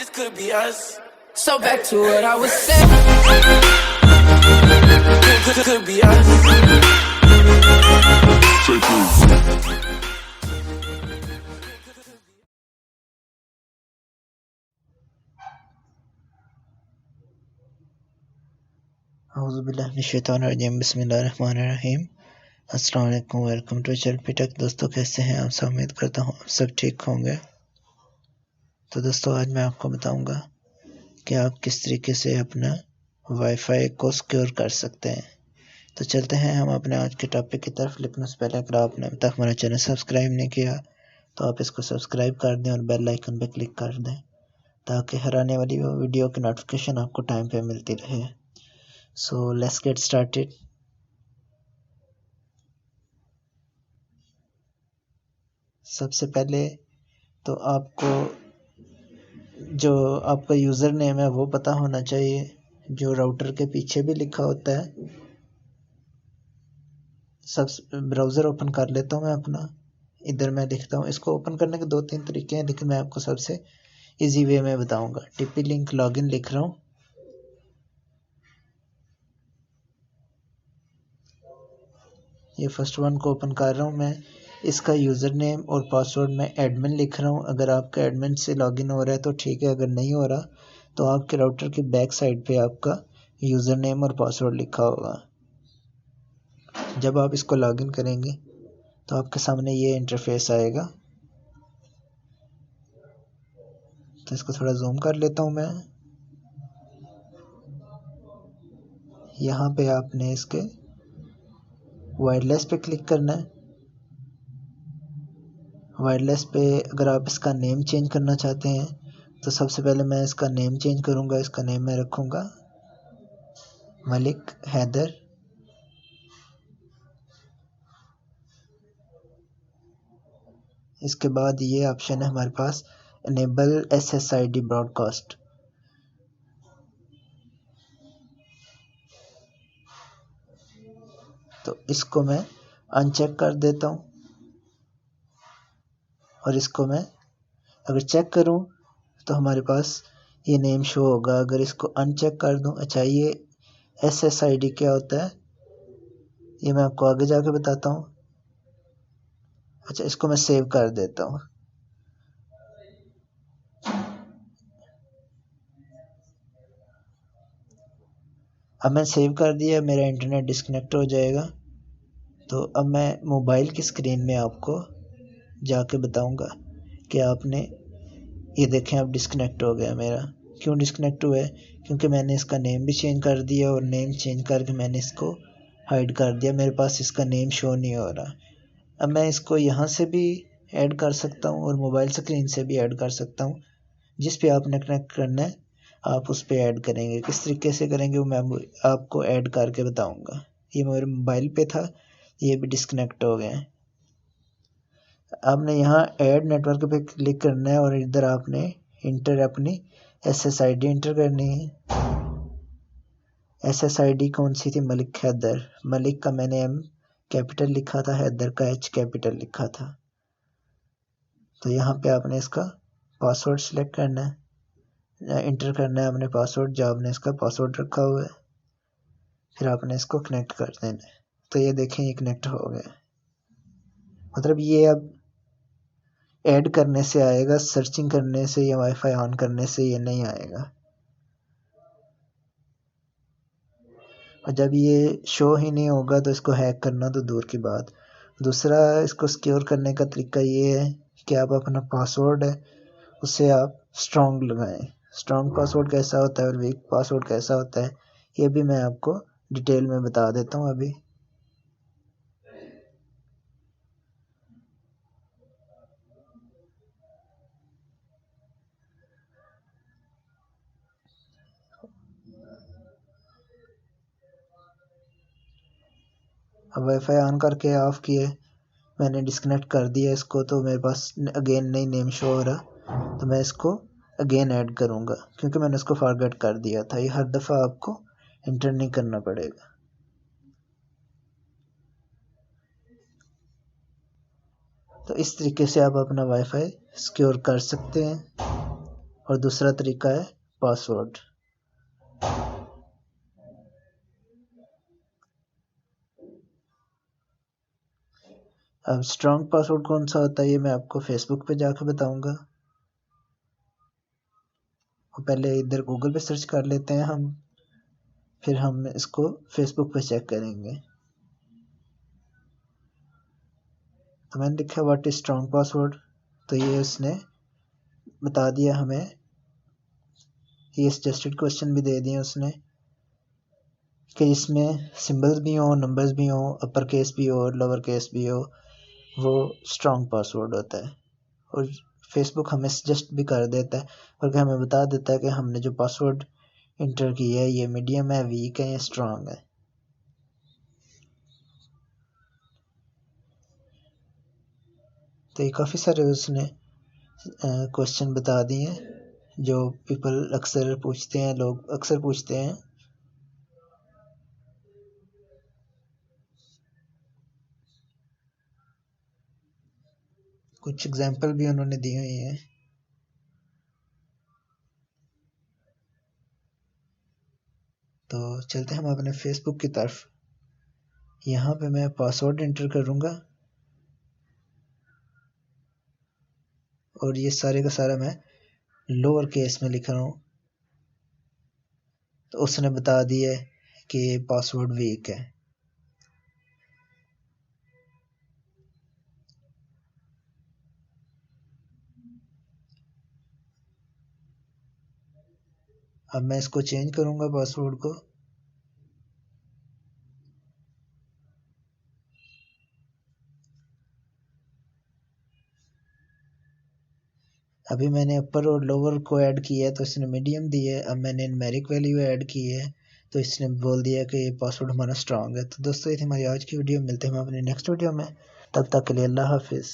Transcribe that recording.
This could be us. So back to what I was saying. Could be us. औज़ुबिल्लाहिमिनश्शैतानिर्रजीम बिस्मिल्लाहिर्रहमानिर्रहीम। अस्सलाम वालेकुम, welcome to channel take. दोस्तों कैसे हैं आप सब? उम्मीद करता हूँ आप सब ठीक होंगे। तो दोस्तों आज मैं आपको बताऊंगा कि आप किस तरीके से अपना वाईफाई को सिक्योर कर सकते हैं। तो चलते हैं हम अपने आज के टॉपिक की तरफ। लेकिन उससे पहले अगर आपने अभी तक हमारा चैनल सब्सक्राइब नहीं किया तो आप इसको सब्सक्राइब कर दें और बेल आइकन पर क्लिक कर दें ताकि हर आने वाली वीडियो की नोटिफिकेशन आपको टाइम पे मिलती रहे। So let's get started. सबसे पहले तो आपको जो आपका यूज़र नेम है वो पता होना चाहिए, जो राउटर के पीछे भी लिखा होता है। सब ब्राउज़र ओपन कर लेता हूँ मैं अपना। इधर मैं लिखता हूँ। इसको ओपन करने के 2-3 तरीके हैं, लेकिन मैं आपको सबसे इजी वे में बताऊँगा। टीपी लिंक लॉगिन लिख रहा हूँ। ये फर्स्ट वन को ओपन कर रहा हूँ मैं। इसका यूज़र नेम और पासवर्ड मैं एडमिन लिख रहा हूँ। अगर आपका एडमिन से लॉगिन हो रहा है तो ठीक है, अगर नहीं हो रहा तो आपके राउटर की बैक साइड पे आपका यूज़र नेम और पासवर्ड लिखा होगा। जब आप इसको लॉगिन करेंगे तो आपके सामने ये इंटरफेस आएगा। तो इसको थोड़ा जूम कर लेता हूँ मैं। यहाँ पे आपने इसके वायरलेस पे क्लिक करना है। वायरलेस पे अगर आप इसका नेम चेंज करना चाहते हैं तो सबसे पहले मैं इसका नेम चेंज करूँगा। इसका नेम मैं रखूँगा मलिक हैदर। इसके बाद ये ऑप्शन है हमारे पास इनेबल SSID ब्रॉडकास्ट। तो इसको मैं अनचेक कर देता हूँ और इसको मैं अगर चेक करूँ तो हमारे पास ये नेम शो होगा। अगर इसको अनचेक कर दूँ, अच्छा ये SSID क्या होता है ये मैं आपको आगे जाके बताता हूँ। अच्छा इसको मैं सेव कर देता हूँ। अब मैं सेव कर दिया, मेरा इंटरनेट डिस्कनेक्ट हो जाएगा। तो अब मैं मोबाइल की स्क्रीन में आपको जाके बताऊंगा कि आपने ये देखें अब डिस्कनेक्ट हो गया मेरा। क्यों डिस्कनेक्ट हुआ है? क्योंकि मैंने इसका नेम भी चेंज कर दिया और नेम चेंज करके मैंने इसको हाइड कर दिया। मेरे पास इसका नेम शो नहीं हो रहा। अब मैं इसको यहाँ से भी ऐड कर सकता हूँ और मोबाइल स्क्रीन से भी ऐड कर सकता हूँ। जिस पे आपने कनेक्ट करना है आप उस पे ऐड करेंगे। किस तरीके से करेंगे वो मैं आपको ऐड करके बताऊंगा। ये मेरे मोबाइल पे था, ये भी डिस्कनेक्ट हो गया है। आपने यहाँ ऐड नेटवर्क पे क्लिक करना है और इधर आपने इंटर अपनी SSID इंटर करनी है। SSID कौन सी थी? मलिक हैदर। मलिक का मैंने M कैपिटल लिखा था, हैदर का H कैपिटल लिखा था। तो यहाँ पे आपने इसका पासवर्ड सिलेक्ट करना है, इंटर करना है अपने पासवर्ड जो आपने इसका पासवर्ड रखा हुआ है। फिर आपने इसको कनेक्ट कर देना है। तो ये देखें ये कनेक्ट हो गया। मतलब ये अब ऐड करने से आएगा, सर्चिंग करने से या वाईफाई ऑन करने से ये नहीं आएगा। और जब ये शो ही नहीं होगा तो इसको हैक करना तो दूर की बात। दूसरा इसको सिक्योर करने का तरीका ये है कि आप अपना पासवर्ड है उसे आप स्ट्रॉन्ग लगाएं। स्ट्रॉन्ग पासवर्ड कैसा होता है और वीक पासवर्ड कैसा होता है ये भी मैं आपको डिटेल में बता देता हूँ अभी। अब वाईफाई ऑन करके ऑफ किए, मैंने डिस्कनेक्ट कर दिया इसको। तो मेरे पास अगेन नई नेम शो हो रहा। तो मैं इसको अगेन ऐड करूँगा क्योंकि मैंने इसको फॉरगेट कर दिया था। ये हर दफ़ा आपको इंटर नहीं करना पड़ेगा। तो इस तरीके से आप अपना वाईफाई सिक्योर कर सकते हैं। और दूसरा तरीका है पासवर्ड। अब स्ट्रॉन्ग पासवर्ड कौन सा होता है ये मैं आपको फेसबुक पे जाके बताऊंगा। पहले इधर गूगल पे सर्च कर लेते हैं हम, फिर हम इसको फेसबुक पे चेक करेंगे। तो मैंने लिखा व्हाट इज स्ट्रॉन्ग पासवर्ड, तो ये उसने बता दिया हमें। ये सजेस्टेड क्वेश्चन भी दे दिए उसने कि इसमें सिंबल्स भी हो, नंबर्स भी हो, अपर केस भी हो, लोअर केस भी हो, वो स्ट्रॉन्ग पासवर्ड होता है। और फेसबुक हमें सजेस्ट भी कर देता है, बल्कि हमें बता देता है कि हमने जो पासवर्ड इंटर किया है ये मीडियम है, वीक है या स्ट्रॉन्ग है। तो ये काफ़ी सारे उसने क्वेश्चन बता दिए हैं जो पीपल अक्सर पूछते हैं, लोग अक्सर पूछते हैं। कुछ एग्जाम्पल भी उन्होंने दिए हुए हैं। तो चलते हैं हम अपने फेसबुक की तरफ। यहाँ पे मैं पासवर्ड इंटर करूँगा और ये सारे का सारा मैं लोअर केस में लिख रहा हूँ। तो उसने बता दिया कि ये पासवर्ड वीक है। अब मैं इसको चेंज करूँगा पासवर्ड को। अभी मैंने अपर और लोअर को ऐड किया है तो इसने मीडियम दी है। अब मैंने न्यूमेरिक वैल्यू ऐड की है तो इसने बोल दिया कि ये पासवर्ड हमारा स्ट्रांग है। तो दोस्तों ये थी हमारी आज की वीडियो, मिलते हैं हम अपने नेक्स्ट वीडियो में, तब तक के लिए अल्लाह हाफिज़।